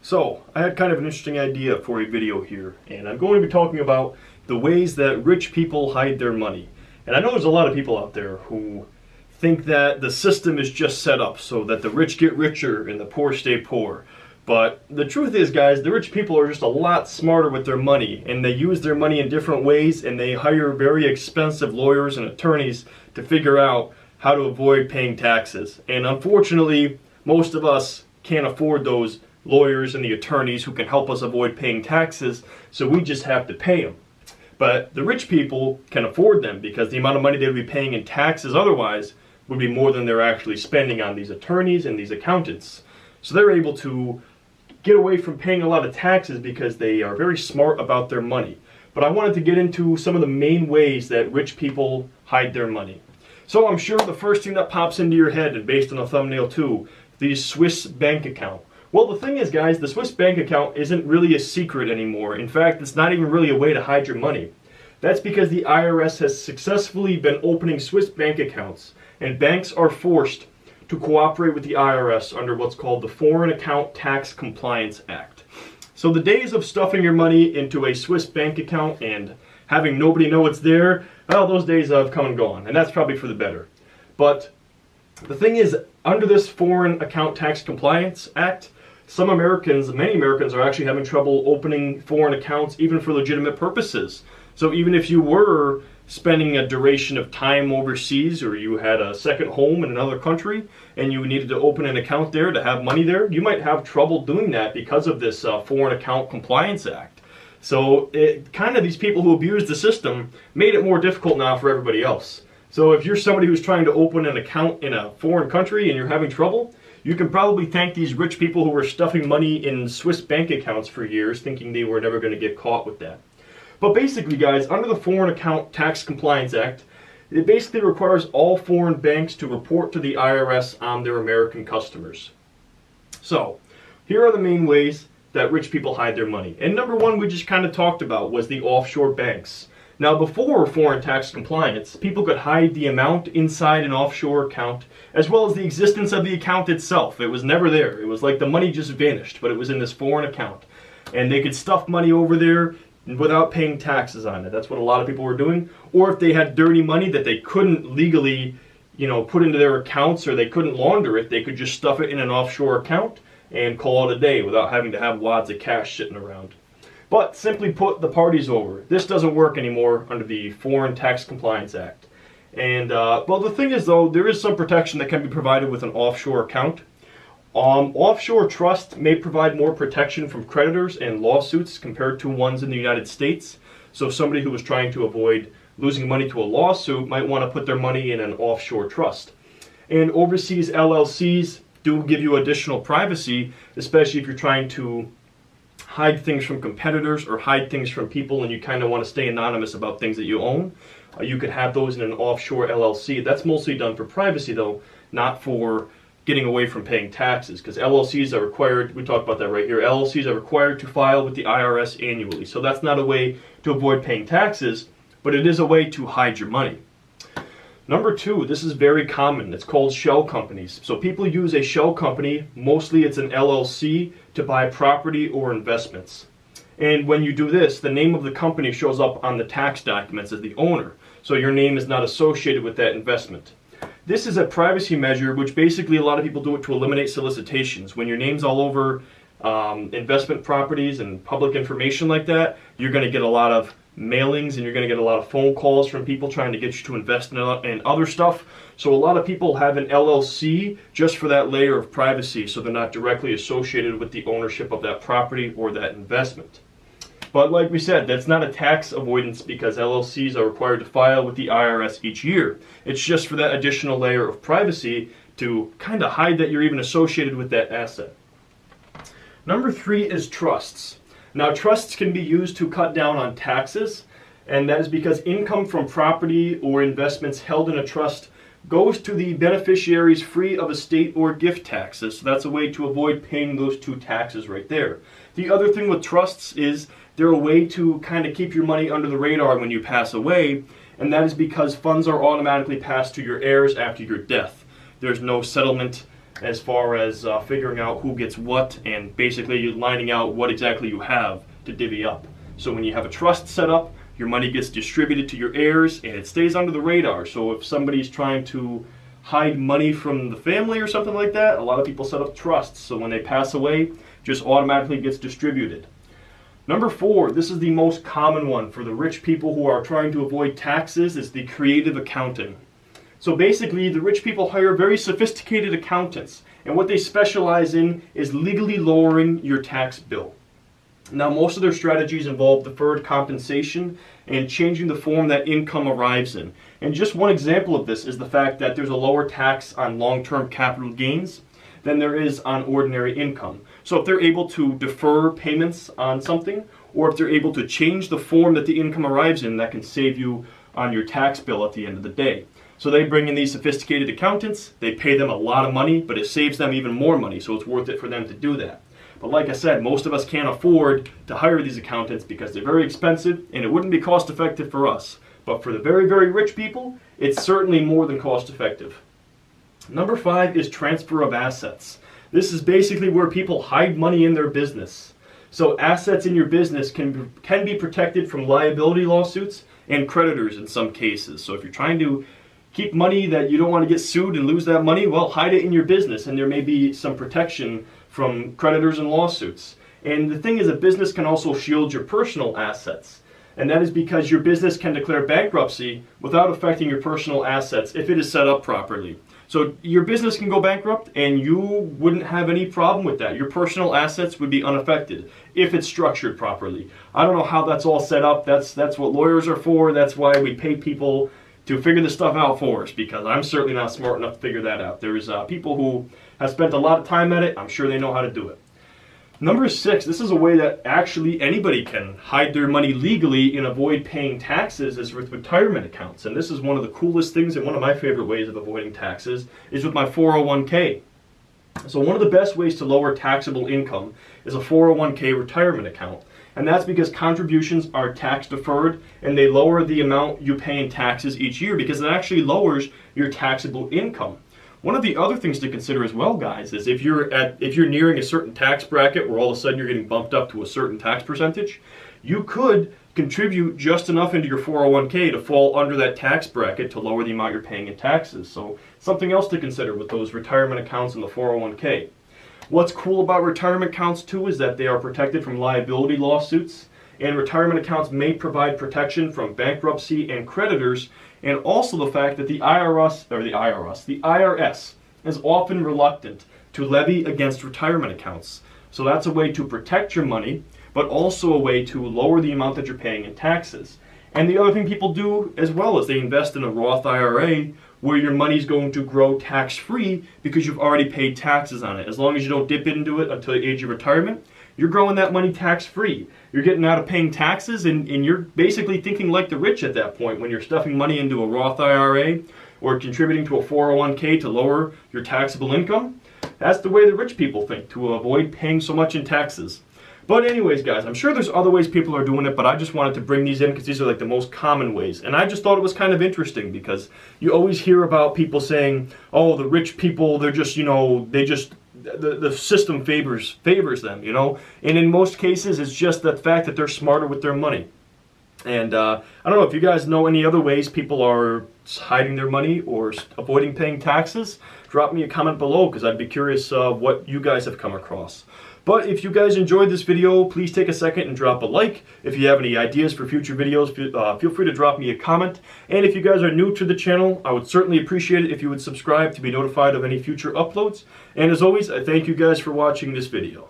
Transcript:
So, I had kind of an interesting idea for a video here, and I'm going to be talking about the ways that rich people hide their money. And I know there's a lot of people out there who think that the system is just set up so that the rich get richer and the poor stay poor. But the truth is, guys, the rich people are just a lot smarter with their money, and they use their money in different ways, and they hire very expensive lawyers and attorneys to figure out how to avoid paying taxes. And unfortunately, most of us can't afford those lawyers and the attorneys who can help us avoid paying taxes, so we just have to pay them. But the rich people can afford them because the amount of money they would be paying in taxes otherwise would be more than they're actually spending on these attorneys and these accountants. So they're able to get away from paying a lot of taxes because they are very smart about their money. But I wanted to get into some of the main ways that rich people hide their money. So I'm sure the first thing that pops into your head, and based on the thumbnail too, the Swiss bank account. Well, the thing is, guys, the Swiss bank account isn't really a secret anymore. In fact, it's not even really a way to hide your money. That's because the IRS has successfully been opening Swiss bank accounts, and banks are forced to cooperate with the IRS under what's called the Foreign Account Tax Compliance Act. So the days of stuffing your money into a Swiss bank account and having nobody know it's there, well, those days have come and gone, and that's probably for the better. But the thing is, under this Foreign Account Tax Compliance Act, many Americans are actually having trouble opening foreign accounts even for legitimate purposes. So even if you were spending a duration of time overseas, or you had a second home in another country and you needed to open an account there to have money there, you might have trouble doing that because of this Foreign Account Compliance Act. So these people who abuse the system made it more difficult now for everybody else. So if you're somebody who's trying to open an account in a foreign country and you're having trouble, you can probably thank these rich people who were stuffing money in Swiss bank accounts for years, thinking they were never going to get caught with that. But basically, guys, under the Foreign Account Tax Compliance Act, it basically requires all foreign banks to report to the IRS on their American customers. So, here are the main ways that rich people hide their money. And number one we just kind of talked about was the offshore banks. Now, before foreign tax compliance, people could hide the amount inside an offshore account, as well as the existence of the account itself. It was never there. It was like the money just vanished, but it was in this foreign account. And they could stuff money over there without paying taxes on it. That's what a lot of people were doing. Or if they had dirty money that they couldn't legally, put into their accounts, or they couldn't launder it, they could just stuff it in an offshore account and call it a day without having to have wads of cash sitting around. But simply put, the party's over. This doesn't work anymore under the Foreign Tax Compliance Act. And, well, the thing is, though, there is some protection that can be provided with an offshore account. Offshore trusts may provide more protection from creditors and lawsuits compared to ones in the United States. So somebody who was trying to avoid losing money to a lawsuit might want to put their money in an offshore trust. And overseas LLCs do give you additional privacy, especially if you're trying to hide things from competitors or hide things from people and you kind of want to stay anonymous about things that you own. You could have those in an offshore LLC. That's mostly done for privacy, though, not for getting away from paying taxes, because LLCs are required, we talked about that right here, LLCs are required to file with the IRS annually. So that's not a way to avoid paying taxes, but it is a way to hide your money. Number two, this is very common. It's called shell companies. So people use a shell company, mostly it's an LLC, to buy property or investments. And when you do this, the name of the company shows up on the tax documents as the owner. So your name is not associated with that investment. This is a privacy measure, which basically a lot of people do it to eliminate solicitations. When your name's all over investment properties and public information like that, you're going to get a lot of mailings and you're going to get a lot of phone calls from people trying to get you to invest in other stuff. So a lot of people have an LLC just for that layer of privacy, so they're not directly associated with the ownership of that property or that investment. But like we said, that's not a tax avoidance because LLCs are required to file with the IRS each year. It's just for that additional layer of privacy to kind of hide that you're even associated with that asset. Number three is trusts. Now, trusts can be used to cut down on taxes, and that is because income from property or investments held in a trust goes to the beneficiaries free of estate or gift taxes. So that's a way to avoid paying those two taxes right there. The other thing with trusts is they're a way to kind of keep your money under the radar when you pass away, and that is because funds are automatically passed to your heirs after your death. There's no settlement as far as figuring out who gets what, and basically you're lining out what exactly you have to divvy up. So when you have a trust set up, your money gets distributed to your heirs and it stays under the radar. So if somebody's trying to hide money from the family or something like that, a lot of people set up trusts. So when they pass away, it just automatically gets distributed. Number 4, this is the most common one for the rich people who are trying to avoid taxes, is the creative accounting. So basically, the rich people hire very sophisticated accountants, and what they specialize in is legally lowering your tax bill. Now, most of their strategies involve deferred compensation and changing the form that income arrives in. And just one example of this is the fact that there's a lower tax on long-term capital gains than there is on ordinary income. So if they're able to defer payments on something, or if they're able to change the form that the income arrives in, that can save you on your tax bill at the end of the day. So they bring in these sophisticated accountants, they pay them a lot of money, but it saves them even more money, so it's worth it for them to do that. But like I said, most of us can't afford to hire these accountants because they're very expensive and it wouldn't be cost effective for us. But for the very, very rich people, it's certainly more than cost effective. Number 5 is transfer of assets. This is basically where people hide money in their business. So assets in your business can be protected from liability lawsuits and creditors in some cases. So if you're trying to keep money that you don't want to get sued and lose that money, well, hide it in your business and there may be some protection from creditors and lawsuits. And the thing is, a business can also shield your personal assets. And that is because your business can declare bankruptcy without affecting your personal assets if it is set up properly. So your business can go bankrupt and you wouldn't have any problem with that. Your personal assets would be unaffected if it's structured properly. I don't know how that's all set up. That's what lawyers are for. That's why we pay people to figure this stuff out for us, because I'm certainly not smart enough to figure that out. There's people who have spent a lot of time at it. I'm sure they know how to do it. Number 6, this is a way that actually anybody can hide their money legally and avoid paying taxes, is with retirement accounts. And this is one of the coolest things, and one of my favorite ways of avoiding taxes is with my 401k. So one of the best ways to lower taxable income is a 401k retirement account. And that's because contributions are tax deferred and they lower the amount you pay in taxes each year, because it actually lowers your taxable income. One of the other things to consider as well, guys, is if you're nearing a certain tax bracket where all of a sudden you're getting bumped up to a certain tax percentage, you could contribute just enough into your 401k to fall under that tax bracket to lower the amount you're paying in taxes. So something else to consider with those retirement accounts in the 401k. What's cool about retirement accounts too is that they are protected from liability lawsuits, and retirement accounts may provide protection from bankruptcy and creditors, and also the fact that the IRS is often reluctant to levy against retirement accounts. So that's a way to protect your money, but also a way to lower the amount that you're paying in taxes. And the other thing people do as well is they invest in a Roth IRA, where your money's going to grow tax-free because you've already paid taxes on it. As long as you don't dip into it until the age of retirement, you're growing that money tax-free. You're getting out of paying taxes, and you're basically thinking like the rich at that point when you're stuffing money into a Roth IRA or contributing to a 401k to lower your taxable income. That's the way the rich people think, to avoid paying so much in taxes. But anyways, guys, I'm sure there's other ways people are doing it, but I just wanted to bring these in because these are like the most common ways. And I just thought it was kind of interesting because you always hear about people saying, oh, the rich people, they're just, the system favors them, And in most cases, it's just the fact that they're smarter with their money. And I don't know if you guys know any other ways people are hiding their money or avoiding paying taxes. Drop me a comment below because I'd be curious what you guys have come across. But if you guys enjoyed this video, please take a second and drop a like. If you have any ideas for future videos, feel free to drop me a comment. And if you guys are new to the channel, I would certainly appreciate it if you would subscribe to be notified of any future uploads. And as always, I thank you guys for watching this video.